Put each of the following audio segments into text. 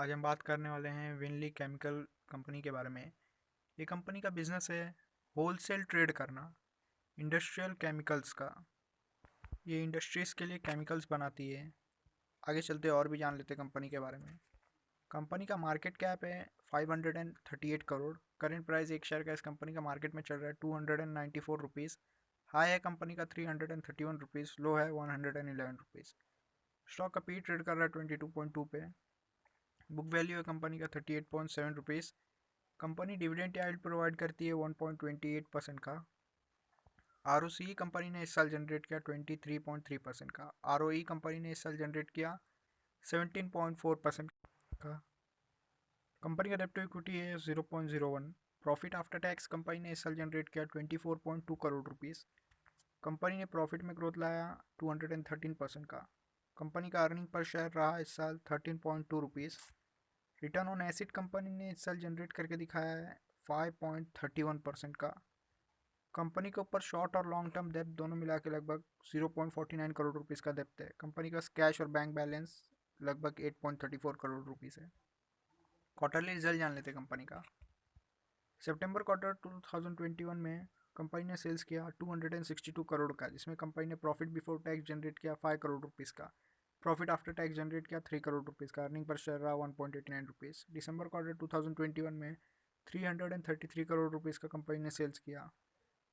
आज हम बात करने वाले हैं विनली केमिकल कंपनी के बारे में। ये कंपनी का बिजनेस है होलसेल ट्रेड करना इंडस्ट्रियल केमिकल्स का। ये इंडस्ट्रीज़ के लिए केमिकल्स बनाती है। आगे चलते और भी जान लेते कंपनी के बारे में। कंपनी का मार्केट कैप है 538 करोड़। करेंट प्राइस एक शेयर का इस कंपनी का मार्केट में चल रहा है 294 रुपीज़। हाई है कंपनी का 331 रुपीज़, लो है 111 रुपीज़। स्टॉक का पी ट्रेड कर रहा है 22.2 पे। बुक वैल्यू है कंपनी का 38.7 रुपीज़। कंपनी डिविडेंड याइल्ड प्रोवाइड करती है 1.28% का। आरओसी कंपनी ने इस साल जनरेट किया 23.3% का। आरओई कंपनी ने इस साल जनरेट किया 17.4% का। कंपनी का डेब्ट टू इक्विटी है 0.01। प्रॉफिट आफ्टर टैक्स कंपनी ने इस साल जनरेट किया 24.2 करोड़ रुपीज़। कंपनी ने प्रॉफिट में ग्रोथ लाया 213% का। कंपनी का अर्निंग पर शेयर रहा इस साल 13.2 rupees. Return on acid company ने इस साल जनरेट करके दिखाया है 5.31% का। कंपनी के ऊपर शॉर्ट और लॉन्ग टर्म डेब्ट दोनों मिला के लगभग 0.49 करोड़ रुपीज़ का डेब्ट है। कंपनी का कैश और बैंक बैलेंस लगभग 8.34 करोड़ रुपीज़ है। क्वार्टरली रिजल्ट जान लेते कंपनी का। सितंबर क्वार्टर 2021 में कंपनी ने सेल्स किया 262 करोड़ का, जिसमें कंपनी ने प्रॉफिट बिफोर टैक्स जनरेट किया 5 करोड़ रुपीज़ का। प्रॉफिट आफ्टर टैक्स जनरेट किया 3 करोड़ रुपीज़ का। अर्निंग पर शेयर रहा 1.89 रुपीज़। दिसंबर क्वार्टर 2021 में 333 करोड़ रुपीज़ का कंपनी ने सेल्स किया।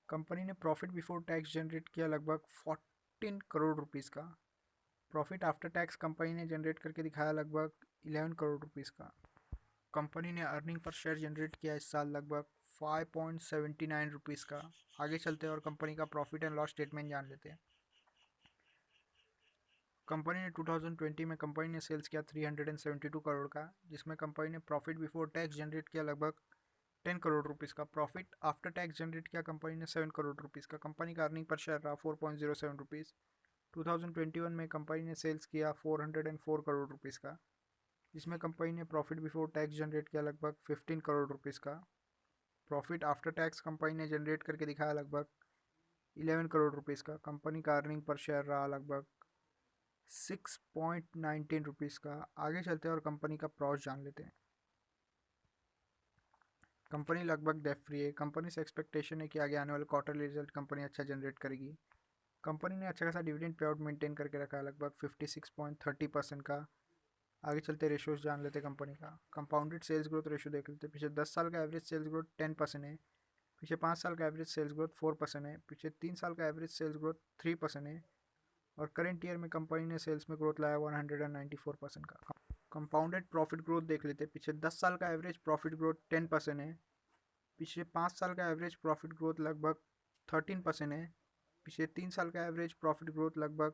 कंपनी ने प्रॉफिट बिफोर टैक्स जनरेट किया लगभग 14 करोड़ रुपीज़ का। प्रॉफिट आफ्टर टैक्स कंपनी ने जनरेट करके दिखाया लगभग 11 करोड़ रुपीज़ का। कंपनी ने अर्निंग पर शेयर जनरेट किया इस साल लगभग 5.79 रुपीज़ का। आगे चलते हैं और कंपनी का प्रॉफिट एंड लॉस स्टेटमेंट जान लेते हैं। कंपनी ने 2020 में कंपनी ने सेल्स किया 372 करोड़ का, जिसमें कंपनी ने प्रॉफिट बिफोर टैक्स जनरेट किया लगभग 10 करोड़ रुपीज़ का। प्रॉफिट आफ्टर टैक्स जनरेट किया कंपनी ने 7 करोड़ रुपीज़ का। कंपनी का अर्निंग पर शेयर रहा 4.07 रुपीज़। 2021 में कंपनी ने सेल्स किया 404 करोड़ रुपीज़ का, जिसमें कंपनी ने प्रॉफिट बिफोर टैक्स जनरेट किया लगभग 15 करोड़ रुपीज़ का। प्रॉफिट आफ्टर टैक्स कंपनी ने जनरेट करके दिखाया लगभग 11 करोड़ रुपीज़ का। कंपनी का अर्निंग पर शेयर रहा लगभग 6.19 रुपीज़ का। आगे चलते हैं और कंपनी का प्रॉस जान लेते हैं। कंपनी लगभग डेट फ्री है। कंपनी से एक्सपेक्टेशन है कि आगे आने वाले क्वार्टरली रिजल्ट कंपनी अच्छा जनरेट करेगी। कंपनी ने अच्छा खासा डिविडेंड पे आउट मेंटेन करके रखा है लगभग 56.30% का। आगे चलते रेशोज जान लेते कंपनी का। कंपाउंडेड सेल्स ग्रोथ रेशो देख लेते। पिछले 10 साल का एवरेज सेल्स ग्रोथ 10% है। पिछले 5 साल का एवरेज सेल्स ग्रोथ 4% है। पिछले 3 साल का एवरेज सेल्स ग्रोथ 3% है। और करेंट ईयर में कंपनी ने सेल्स में ग्रोथ लाया 194% का। कंपाउंडेड प्रॉफिट ग्रोथ देख लेते। पिछले 10 साल का एवरेज प्रॉफिट ग्रोथ 10% है। पिछले 5 साल का एवरेज प्रॉफिट ग्रोथ लगभग 13% है। पिछले 3 साल का एवरेज प्रॉफिट ग्रोथ लगभग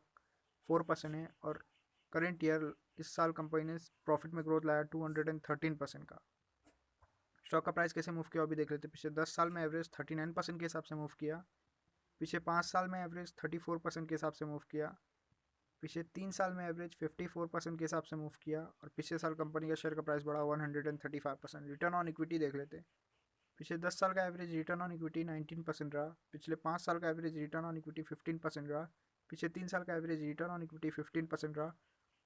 4% है। और करेंट ईयर इस साल कंपनी ने प्रॉफिट में ग्रोथ लाया 213% का। स्टॉक का प्राइस कैसे मूव किया अभी देख लेते। पिछले 10 साल में एवरेज 39% के हिसाब से मूव किया। पिछले 5 साल में एवरेज 34% के हिसाब से मूव किया। पिछले 3 साल में एवरेज 54% के हिसाब से मूव किया। और पिछले साल कंपनी का शेयर का प्राइस बढ़ा 135%। रिटर्न ऑन इक्विटी देख लेते। पिछले 10 साल का एवरेज रिटर्न ऑन इक्विटी 19% रहा। पिछले 5 साल का एवरेज रिटर्न ऑन इक्विटी 15% रहा। पिछले 3 साल का एवरेज रिटर्न ऑन इक्विटी 15% रहा।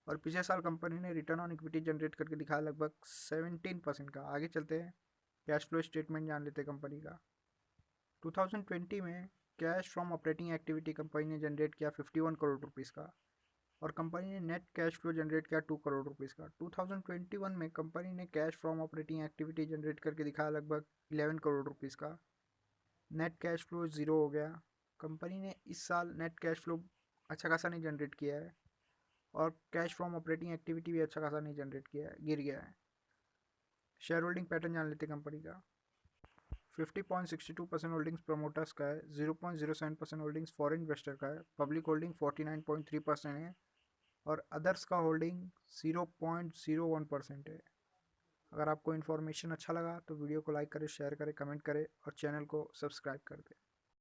और पिछले साल कंपनी ने रिटर्न ऑन इक्विटी जनरेट करके दिखाया लगभग 17% का। आगे चलते हैं कैश फ्लो स्टेटमेंट जान लेते कंपनी का। 2020 में cash from operating activity company ने जनरेट किया 51 करोड़ रुपीज़ का। और कंपनी ने नेट कैश फ्लो जनरेट किया 2 करोड़ रुपीज़ का। 2021 में कंपनी ने cash from operating activity generate करके दिखाया लगभग 11 करोड़ रुपीज़ का। नेट कैश फ्लो ज़ीरो हो गया। कंपनी ने इस साल नेट कैश फ्लो अच्छा खासा नहीं जनरेट किया है। और कैश फ्रॉम ऑपरेटिंग एक्टिविटी भी अच्छा खासा नहीं जनरेट किया है, गिर गया है। शेयर होल्डिंग पैटर्न जान लेते कंपनी का। 50.62% होल्डिंग्स प्रमोटर्स का है। 0.07% होल्डिंग्स फॉरेन इन्वेस्टर का है। पब्लिक होल्डिंग 49.3% है। और अदर्स का होल्डिंग 0.01% है। अगर आपको इन्फॉर्मेशन अच्छा लगा तो वीडियो को लाइक करें, शेयर करें, कमेंट करें और चैनल को सब्सक्राइब कर दें।